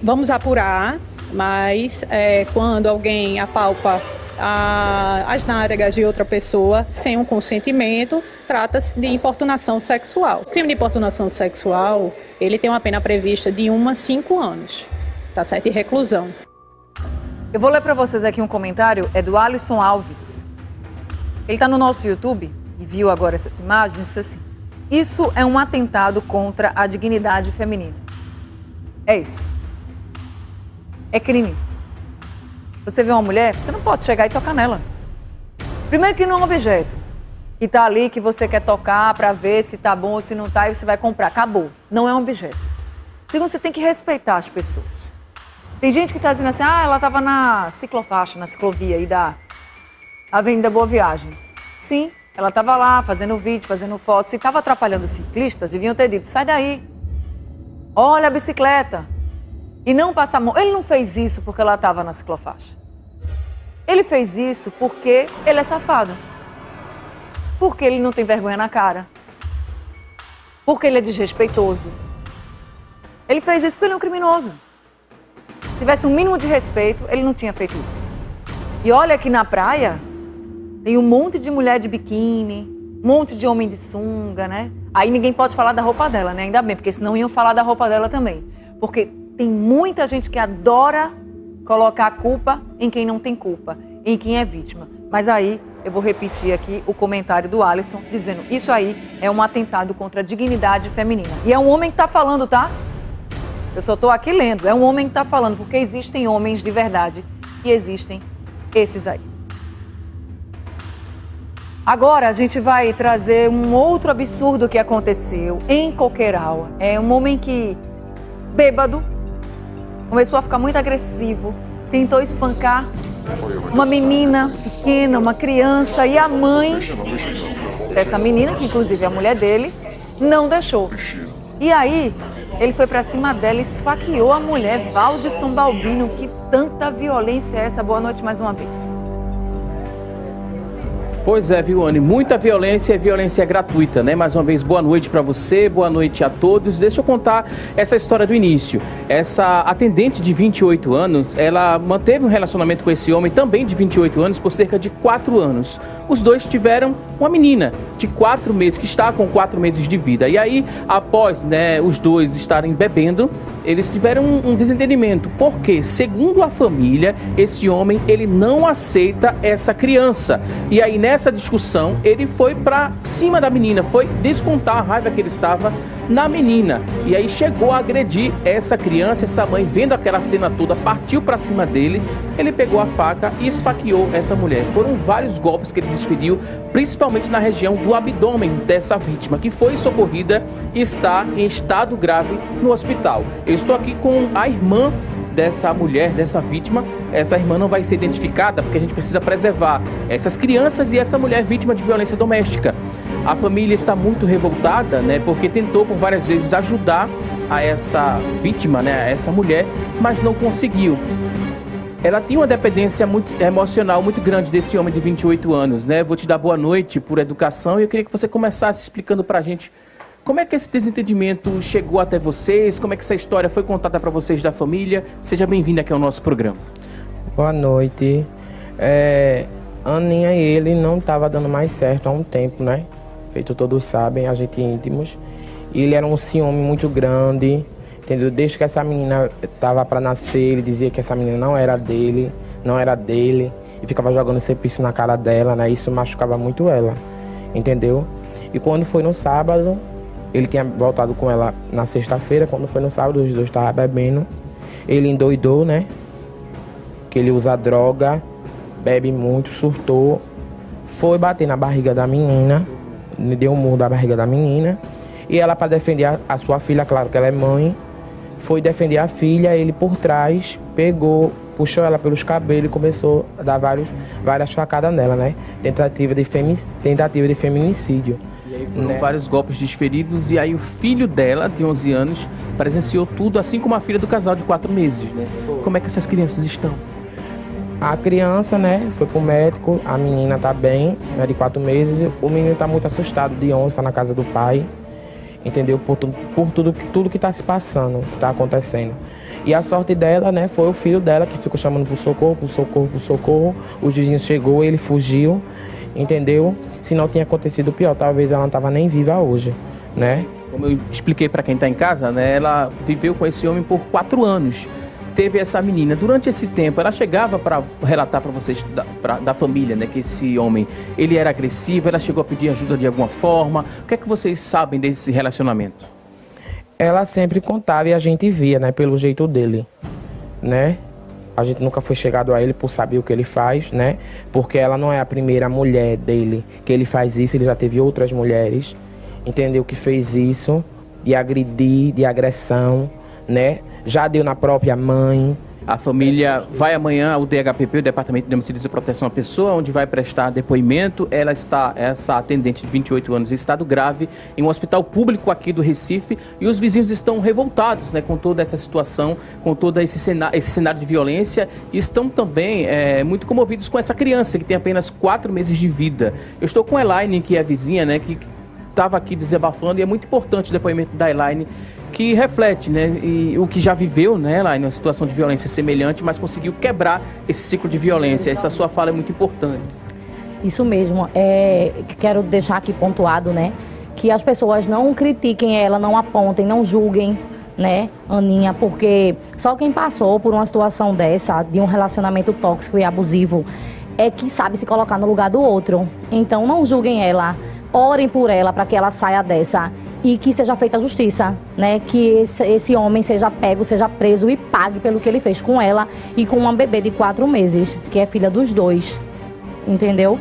vamos apurar, mas quando alguém apalpa as nádegas de outra pessoa sem um consentimento, trata-se de importunação sexual. O crime de importunação sexual, ele tem uma pena prevista de 1 a 5 anos, tá certo? E reclusão. Eu vou ler para vocês aqui um comentário, é do Alisson Alves. Ele está no nosso YouTube e viu agora essas imagens e disse assim: isso é um atentado contra a dignidade feminina. É isso. É crime. Você vê uma mulher, você não pode chegar e tocar nela. Primeiro que não é um objeto que está ali, que você quer tocar para ver se está bom ou se não está e você vai comprar. Acabou. Não é um objeto. Segundo, você tem que respeitar as pessoas. Tem gente que está dizendo assim, ela estava na ciclofaixa, na ciclovia aí da Avenida Boa Viagem. Sim, ela estava lá fazendo vídeo, fazendo fotos. Se estava atrapalhando os ciclistas, deviam ter dito, sai daí. Olha a bicicleta. E não passar a mão. Ele não fez isso porque ela estava na ciclofaixa. Ele fez isso porque ele é safado. Porque ele não tem vergonha na cara. Porque ele é desrespeitoso. Ele fez isso porque ele é um criminoso. Se tivesse um mínimo de respeito, ele não tinha feito isso. E olha aqui na praia, tem um monte de mulher de biquíni, um monte de homem de sunga, né? Aí ninguém pode falar da roupa dela, né? Ainda bem, porque senão iam falar da roupa dela também. Porque tem muita gente que adora colocar a culpa em quem não tem culpa, em quem é vítima. Mas aí eu vou repetir aqui o comentário do Alisson, dizendo isso aí é um atentado contra a dignidade feminina. E é um homem que está falando, tá? Eu só estou aqui lendo. É um homem que está falando, porque existem homens de verdade e existem esses aí. Agora a gente vai trazer um outro absurdo que aconteceu em Coqueiral. É um homem que, bêbado, começou a ficar muito agressivo, tentou espancar uma menina pequena, uma criança, e a mãe dessa menina, que inclusive é a mulher dele, não deixou. E aí, ele foi pra cima dela e esfaqueou a mulher. Valdisson Balbino, que tanta violência é essa? Boa noite mais uma vez. Pois é, viu, Anne? Muita violência e violência gratuita, né? Mais uma vez, boa noite para você, boa noite a todos. Deixa eu contar essa história do início. Essa atendente de 28 anos, ela manteve um relacionamento com esse homem também de 28 anos por cerca de 4 anos. Os dois tiveram uma menina de 4 meses, que está com 4 meses de vida. E aí, após, né, os dois estarem bebendo, eles tiveram um desentendimento. Porque, segundo a família, esse homem, ele não aceita essa criança. E aí, nessa discussão, ele foi pra cima da menina, foi descontar a raiva que ele estava na menina. E aí chegou a agredir essa criança. Essa mãe, vendo aquela cena toda, partiu pra cima dele. Ele pegou a faca e esfaqueou essa mulher. Foram vários golpes que ele desferiu, principalmente na região do abdômen dessa vítima, que foi socorrida e está em estado grave no hospital. Eu estou aqui com a irmã dessa mulher, dessa vítima. Essa irmã não vai ser identificada porque a gente precisa preservar essas crianças e essa mulher vítima de violência doméstica. A família está muito revoltada, né, porque tentou por várias vezes ajudar a essa vítima, né, a essa mulher, mas não conseguiu. Ela tinha uma dependência muito emocional muito grande desse homem de 28 anos, né? Vou te dar boa noite por educação e eu queria que você começasse explicando pra gente como é que esse desentendimento chegou até vocês, como é que essa história foi contada para vocês da família. Seja bem-vindo aqui ao nosso programa. Boa noite. Aninha e ele não estava dando mais certo há um tempo, né? Feito todos sabem, a gente íntimos. E ele era um ciúme muito grande, entendeu? Desde que essa menina estava para nascer, ele dizia que essa menina não era dele, não era dele. E ficava jogando cepício na cara dela, né? Isso machucava muito ela, entendeu? E quando foi no sábado, ele tinha voltado com ela na sexta-feira. Quando foi no sábado, os dois estavam bebendo. Ele endoidou, né? Que ele usa droga, bebe muito, surtou. Foi bater na barriga da menina, deu um murro da barriga da menina. E ela, para defender a sua filha, claro que ela é mãe, foi defender a filha. Ele por trás pegou, puxou ela pelos cabelos e começou a dar várias facadas nela, né? Tentativa de feminicídio. E aí foram vários golpes desferidos e aí o filho dela, de 11 anos, presenciou tudo, assim como a filha do casal de 4 meses, né? Como é que essas crianças estão? A criança, né, foi pro médico, a menina tá bem, né, de 4 meses, o menino tá muito assustado, de 11, tá na casa do pai, entendeu? Por tudo que tá se passando, que tá acontecendo. E a sorte dela, né, foi o filho dela que ficou chamando pro socorro, o vizinho chegou, ele fugiu, entendeu? Se não tinha acontecido pior, talvez ela não tava nem viva hoje, né? Como eu expliquei para quem tá em casa, né, ela viveu com esse homem por 4 anos. teve essa menina. Durante esse tempo, ela chegava para relatar para vocês da família, né, que esse homem, ele era agressivo, ela chegou a pedir ajuda de alguma forma. O que é que vocês sabem desse relacionamento? Ela sempre contava e a gente via, né, pelo jeito dele, né? A gente nunca foi chegado a ele por saber o que ele faz, né? Porque ela não é a primeira mulher dele que ele faz isso, ele já teve outras mulheres, entendeu, que fez isso, de agredir, de agressão, né? Já deu na própria mãe. A família vai amanhã ao DHPP, o Departamento de Homicídios e Proteção à Pessoa, onde vai prestar depoimento. Essa atendente de 28 anos em estado grave, em um hospital público aqui do Recife, e os vizinhos estão revoltados, né, com toda essa situação, com todo esse cenário de violência, e estão também muito comovidos com essa criança, que tem apenas 4 meses de vida. Eu estou com a Elaine, que é vizinha, né, que estava aqui desabafando, e é muito importante o depoimento da Elaine, que reflete, né, e o que já viveu, né, Elaine, uma situação de violência semelhante, mas conseguiu quebrar esse ciclo de violência. Essa sua fala é muito importante. Isso mesmo. Quero deixar aqui pontuado, né, que as pessoas não critiquem ela, não apontem, não julguem, né, Aninha, porque só quem passou por uma situação dessa, de um relacionamento tóxico e abusivo, é que sabe se colocar no lugar do outro. Então não julguem ela, orem por ela para que ela saia dessa e que seja feita a justiça, né? Que esse homem seja pego, seja preso e pague pelo que ele fez com ela e com uma bebê de 4 meses, que é filha dos dois, entendeu?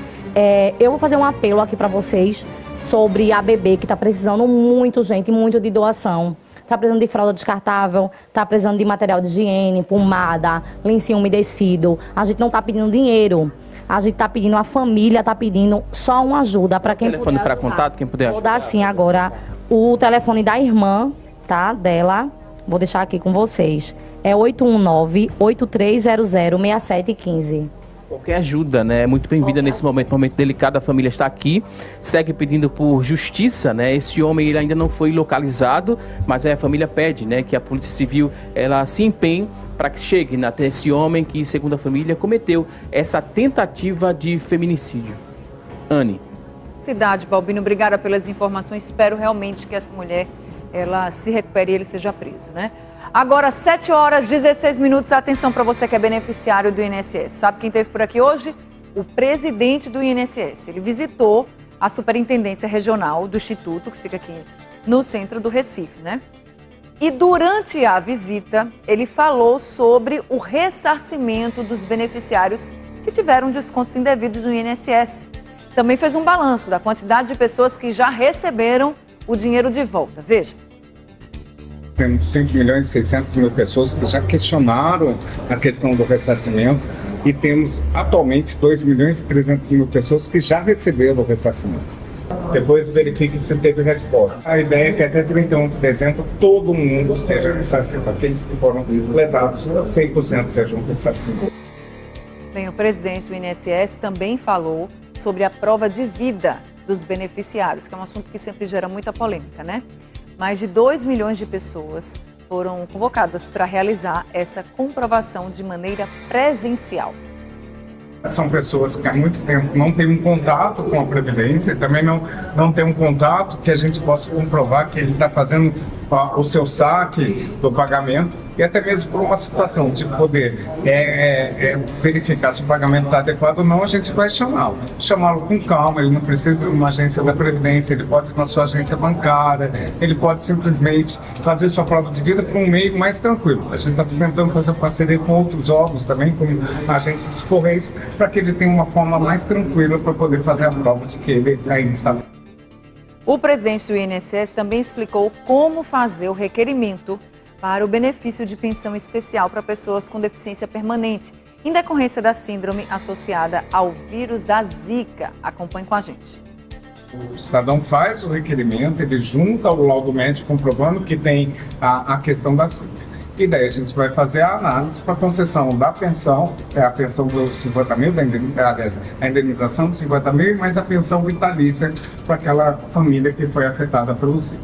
Eu vou fazer um apelo aqui para vocês sobre a bebê que está precisando muito, gente, muito de doação. Está precisando de fralda descartável, está precisando de material de higiene, pomada, lencinho umedecido. A gente não está pedindo dinheiro. A gente está pedindo, a família está pedindo só uma ajuda para quem telefone puder. Telefone para contato, quem puder. Vou dar sim agora o telefone da irmã, tá? Dela. Vou deixar aqui com vocês. É 819-8300-6715. Qualquer ajuda, né? É muito bem-vinda nesse momento delicado. A família está aqui, segue pedindo por justiça, né? Esse homem, ele ainda não foi localizado, mas a família pede, né, que a Polícia Civil ela se empenhe para que chegue até esse homem que, segundo a família, cometeu essa tentativa de feminicídio. Anne. Cidade, Balbino, obrigada pelas informações. Espero realmente que essa mulher ela se recupere e ele seja preso, né? Agora, 7h16. Atenção para você que é beneficiário do INSS. Sabe quem esteve por aqui hoje? O presidente do INSS. Ele visitou a Superintendência Regional do Instituto, que fica aqui no centro do Recife, né? E durante a visita, ele falou sobre o ressarcimento dos beneficiários que tiveram descontos indevidos no INSS. Também fez um balanço da quantidade de pessoas que já receberam o dinheiro de volta. Veja. Temos 5.600.000 pessoas que já questionaram a questão do ressarcimento e temos atualmente 2.300.000 pessoas que já receberam o ressarcimento. Depois verifique se teve resposta. A ideia é que até 31 de dezembro todo mundo seja ressarcido. Aqueles que foram lesados, 100% sejam ressarcidos. Bem, o presidente do INSS também falou sobre a prova de vida dos beneficiários, que é um assunto que sempre gera muita polêmica, né? Mais de 2 milhões de pessoas foram convocadas para realizar essa comprovação de maneira presencial. São pessoas que há muito tempo não têm um contato com a Previdência, também não têm um contato que a gente possa comprovar que ele está fazendo o seu saque do pagamento, e até mesmo por uma situação de poder verificar se o pagamento está adequado ou não, a gente vai chamá-lo com calma. Ele não precisa de uma agência da Previdência, ele pode ir na sua agência bancária, ele pode simplesmente fazer sua prova de vida por um meio mais tranquilo. A gente está tentando fazer parceria com outros órgãos também, como a agência dos Correios, para que ele tenha uma forma mais tranquila para poder fazer a prova de que ele ainda está. O presidente do INSS também explicou como fazer o requerimento para o benefício de pensão especial para pessoas com deficiência permanente, em decorrência da síndrome associada ao vírus da Zika. Acompanhe com a gente. O cidadão faz o requerimento, ele junta o laudo médico comprovando que tem a questão da Zika. E daí a gente vai fazer a análise para a concessão da pensão, a pensão dos 50 mil, a indenização dos 50 mil, mais a pensão vitalícia para aquela família que foi afetada pelo Zika.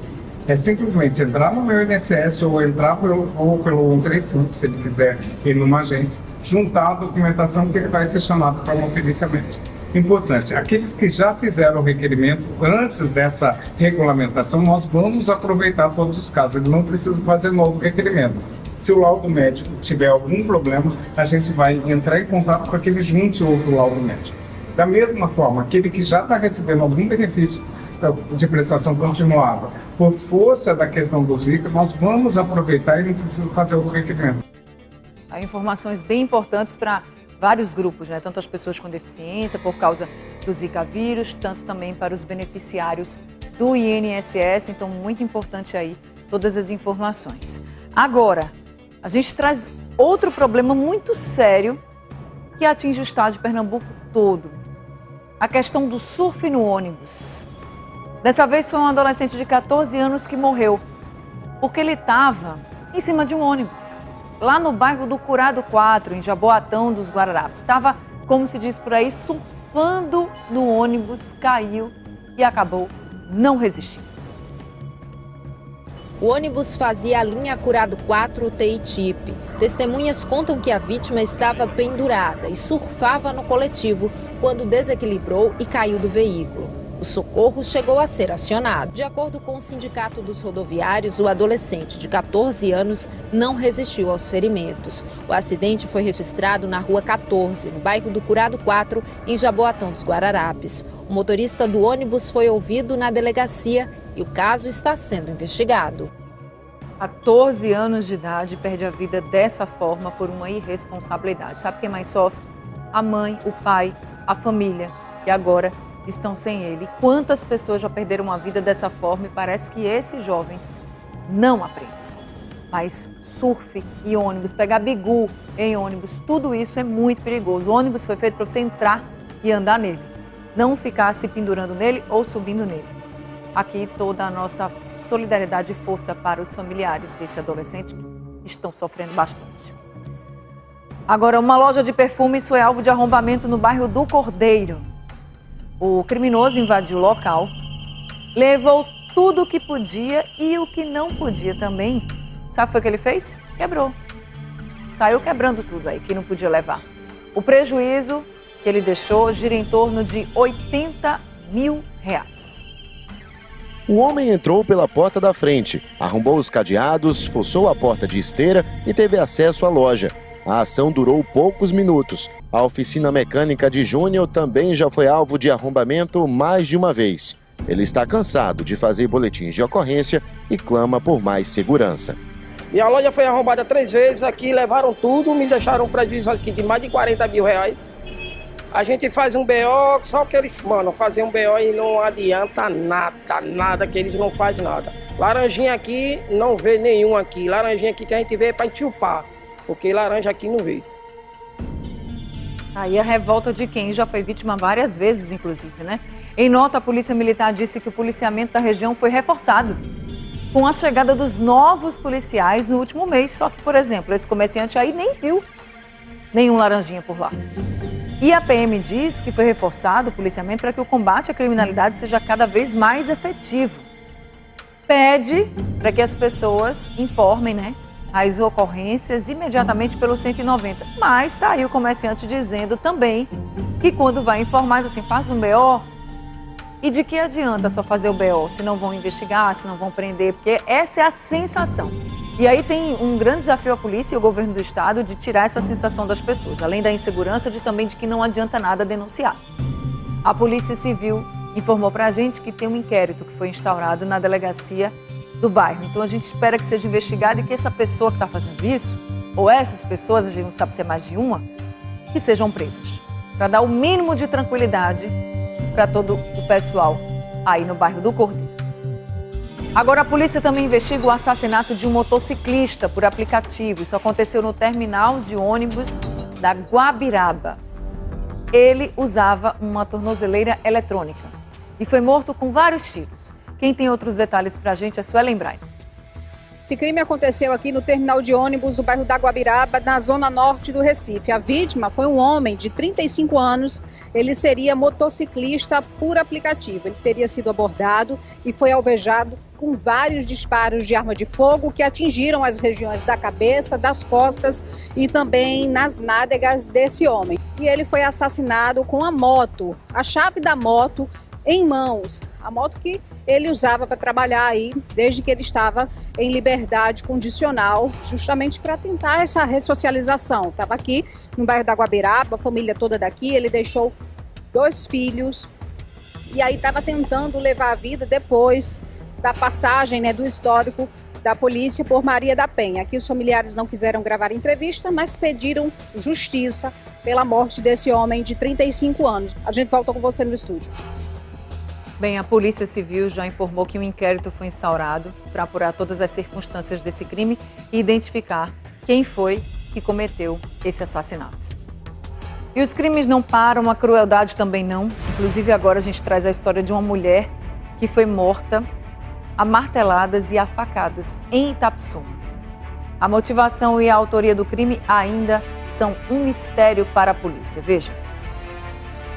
É simplesmente entrar no meu INSS ou entrar pelo 135, se ele quiser ir numa agência, juntar a documentação que ele vai ser chamado para uma perícia médica. Importante, aqueles que já fizeram o requerimento antes dessa regulamentação, nós vamos aproveitar todos os casos, ele não precisa fazer novo requerimento. Se o laudo médico tiver algum problema, a gente vai entrar em contato para que ele junte outro laudo médico. Da mesma forma, aquele que já está recebendo algum benefício de prestação continuada, por força da questão do Zika, nós vamos aproveitar e não precisa fazer outro requerimento. Há informações bem importantes para vários grupos, né? Tanto as pessoas com deficiência por causa do Zika vírus, tanto também para os beneficiários do INSS. Então, muito importante aí todas as informações. Agora, a gente traz outro problema muito sério que atinge o estado de Pernambuco todo. A questão do surf no ônibus. Dessa vez foi um adolescente de 14 anos que morreu porque ele estava em cima de um ônibus, lá no bairro do Curado 4, em Jaboatão dos Guararapes. Estava, como se diz por aí, surfando no ônibus, caiu e acabou não resistindo. O ônibus fazia a linha Curado 4 TI-TIP. Testemunhas contam que a vítima estava pendurada e surfava no coletivo quando desequilibrou e caiu do veículo. O socorro chegou a ser acionado. De acordo com o Sindicato dos Rodoviários, o adolescente de 14 anos não resistiu aos ferimentos. O acidente foi registrado na Rua 14, no bairro do Curado 4, em Jaboatão dos Guararapes. O motorista do ônibus foi ouvido na delegacia e o caso está sendo investigado. 14 anos de idade perde a vida dessa forma por uma irresponsabilidade. Sabe quem mais sofre? A mãe, o pai, a família, que agora estão sem ele. Quantas pessoas já perderam a vida dessa forma e parece que esses jovens não aprendem. Mas surf e ônibus, pegar bigu em ônibus, tudo isso é muito perigoso. O ônibus foi feito para você entrar e andar nele, não ficar se pendurando nele ou subindo nele. Aqui toda a nossa solidariedade e força para os familiares desse adolescente que estão sofrendo bastante. Agora, uma loja de perfumes foi alvo de arrombamento no bairro do Cordeiro. O criminoso invadiu o local, levou tudo o que podia e o que não podia também. Sabe o que foi que ele fez? Quebrou. Saiu quebrando tudo aí que não podia levar. O prejuízo que ele deixou gira em torno de R$80 mil. O homem entrou pela porta da frente, arrombou os cadeados, forçou a porta de esteira e teve acesso à loja. A ação durou poucos minutos. A oficina mecânica de Júnior também já foi alvo de arrombamento mais de uma vez. Ele está cansado de fazer boletins de ocorrência e clama por mais segurança. Minha loja foi arrombada 3 vezes aqui, levaram tudo, me deixaram um prejuízo aqui de mais de R$40 mil. A gente faz um BO, só que eles, fazer um BO e não adianta nada, que eles não fazem nada. Laranjinha aqui, não vê nenhum aqui. Laranjinha aqui que a gente vê é para enxupar, porque laranja aqui não vê. Aí a revolta de quem já foi vítima várias vezes, inclusive, né? Em nota, a Polícia Militar disse que o policiamento da região foi reforçado com a chegada dos novos policiais no último mês. Só que, por exemplo, esse comerciante aí nem viu nenhum laranjinha por lá. E a PM diz que foi reforçado o policiamento para que o combate à criminalidade seja cada vez mais efetivo. Pede para que as pessoas informem, né, as ocorrências imediatamente pelo 190. Mas está aí o comerciante dizendo também que quando vai informar, assim, faz um BO. E de que adianta só fazer o BO se não vão investigar, se não vão prender? Porque essa é a sensação. E aí tem um grande desafio à polícia e ao governo do estado de tirar essa sensação das pessoas, além da insegurança, também de que não adianta nada denunciar. A Polícia Civil informou para a gente que tem um inquérito que foi instaurado na delegacia do bairro. Então a gente espera que seja investigado e que essa pessoa que está fazendo isso, ou essas pessoas, a gente não sabe se é mais de uma, que sejam presas, para dar o mínimo de tranquilidade para todo o pessoal aí no bairro do Cordeiro. Agora, a polícia também investiga o assassinato de um motociclista por aplicativo. Isso aconteceu no terminal de ônibus da Guabiraba. Ele usava uma tornozeleira eletrônica e foi morto com vários tiros. Quem tem outros detalhes pra gente é Suelen Braille. Esse crime aconteceu aqui no terminal de ônibus do bairro da Guabiraba, na zona norte do Recife. A vítima foi um homem de 35 anos. Ele seria motociclista por aplicativo. Ele teria sido abordado e foi alvejado com vários disparos de arma de fogo que atingiram as regiões da cabeça, das costas e também nas nádegas desse homem. E ele foi assassinado com a moto, a chave da moto em mãos. A moto que ele usava para trabalhar aí desde que ele estava em liberdade condicional, justamente para tentar essa ressocialização. Estava aqui no bairro da Guabiraba, a família toda daqui, ele deixou 2 filhos e aí estava tentando levar a vida depois da passagem, né, do histórico da polícia por Maria da Penha. Aqui os familiares não quiseram gravar entrevista, mas pediram justiça pela morte desse homem de 35 anos. A gente volta com você no estúdio. Bem, a Polícia Civil já informou que um inquérito foi instaurado para apurar todas as circunstâncias desse crime e identificar quem foi que cometeu esse assassinato. E os crimes não param, a crueldade também não. Inclusive agora a gente traz a história de uma mulher que foi morta a marteladas e a facadas em Itapsum. A motivação e a autoria do crime ainda são um mistério para a polícia. Veja.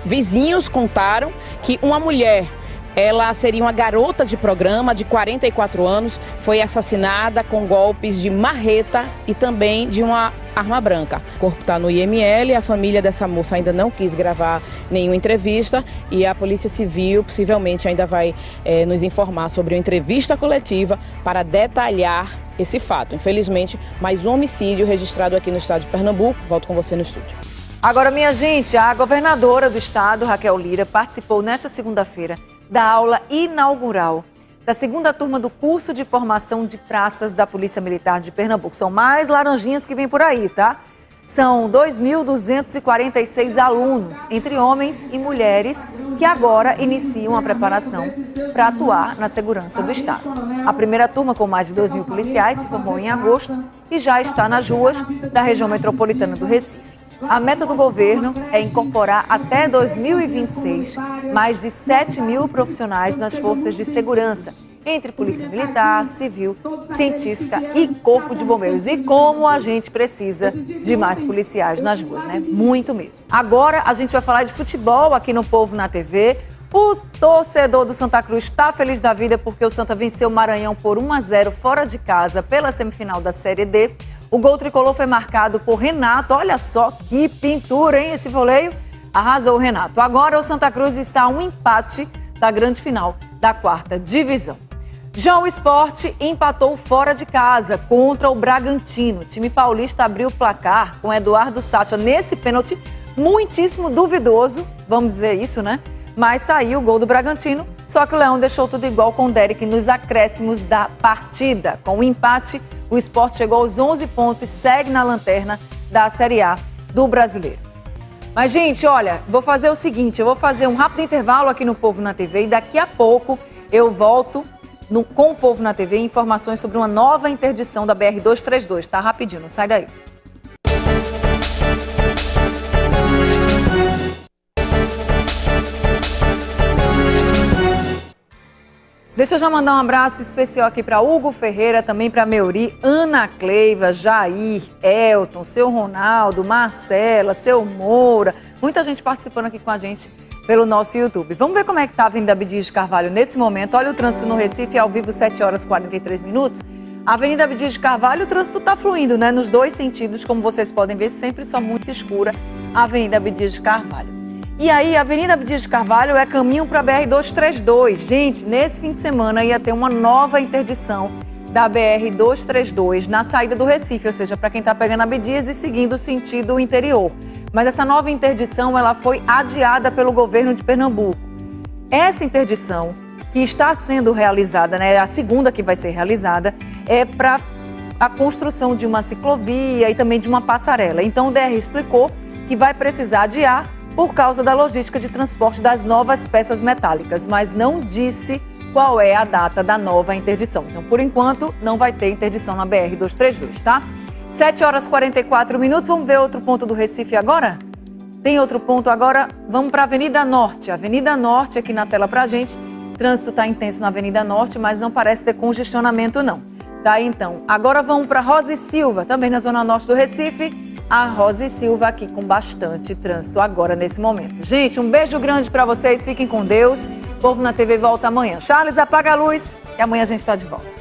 Vizinhos contaram que uma mulher, ela seria uma garota de programa de 44 anos, foi assassinada com golpes de marreta e também de uma arma branca. O corpo está no IML, a família dessa moça ainda não quis gravar nenhuma entrevista e a Polícia Civil possivelmente ainda vai nos informar sobre uma entrevista coletiva para detalhar esse fato. Infelizmente, mais um homicídio registrado aqui no estado de Pernambuco. Volto com você no estúdio. Agora, minha gente, a governadora do estado, Raquel Lira, participou nesta segunda-feira da aula inaugural da segunda turma do curso de formação de praças da Polícia Militar de Pernambuco. São mais laranjinhas que vêm por aí, tá? São 2.246 alunos, entre homens e mulheres, que agora iniciam a preparação para atuar na segurança do estado. A primeira turma, com mais de 2.000 policiais, se formou em agosto e já está nas ruas da região metropolitana do Recife. A meta do governo é incorporar até 2026 mais de 7.000 profissionais nas forças de segurança, entre polícia militar, civil, científica e corpo de bombeiros. E como a gente precisa de mais policiais nas ruas, né? Muito mesmo. Agora a gente vai falar de futebol aqui no Povo na TV. O torcedor do Santa Cruz está feliz da vida porque o Santa venceu o Maranhão por 1-0 fora de casa pela semifinal da Série D. O gol tricolor foi marcado por Renato. Olha só que pintura, hein? Esse voleio arrasou o Renato. Agora o Santa Cruz está a um empate da grande final da 4ª divisão. Já o Sport empatou fora de casa contra o Bragantino. O time paulista abriu o placar com Eduardo Sacha nesse pênalti muitíssimo duvidoso, vamos dizer isso, né? Mas saiu o gol do Bragantino, só que o Leão deixou tudo igual com o Derek nos acréscimos da partida. Com o empate, o Sport chegou aos 11 pontos e segue na lanterna da Série A do Brasileiro. Mas, gente, olha, vou fazer o seguinte, eu vou fazer um rápido intervalo aqui no Povo na TV e daqui a pouco eu volto com o Povo na TV informações sobre uma nova interdição da BR-232, tá? Rapidinho, não sai daí. Deixa eu já mandar um abraço especial aqui para Hugo Ferreira, também para Meuri, Ana Cleiva, Jair, Elton, seu Ronaldo, Marcela, seu Moura, muita gente participando aqui com a gente pelo nosso YouTube. Vamos ver como é que está a Avenida Abdias de Carvalho nesse momento. Olha o trânsito no Recife, ao vivo, 7 horas e 43 minutos. A Avenida Abdias de Carvalho, o trânsito está fluindo, né? Nos dois sentidos, como vocês podem ver, sempre só muito escura a Avenida Abdias de Carvalho. E aí, a Avenida Abdias de Carvalho é caminho para a BR-232. Gente, nesse fim de semana ia ter uma nova interdição da BR-232 na saída do Recife, ou seja, para quem está pegando Abdias e seguindo o sentido interior. Mas essa nova interdição ela foi adiada pelo governo de Pernambuco. Essa interdição que está sendo realizada, né, a segunda que vai ser realizada, é para a construção de uma ciclovia e também de uma passarela. Então o DR explicou que vai precisar adiar por causa da logística de transporte das novas peças metálicas, mas não disse qual é a data da nova interdição. Então, por enquanto, não vai ter interdição na BR-232, tá? 7 horas e 44 minutos, vamos ver outro ponto do Recife agora? Tem outro ponto agora, vamos para a Avenida Norte. Avenida Norte aqui na tela pra gente. O trânsito está intenso na Avenida Norte, mas não parece ter congestionamento não. Tá, então, agora vamos para Rosa e Silva, também na Zona Norte do Recife. A Rosa e Silva aqui com bastante trânsito agora nesse momento. Gente, um beijo grande para vocês, fiquem com Deus. O Povo na TV volta amanhã. Charles, apaga a luz e amanhã a gente está de volta.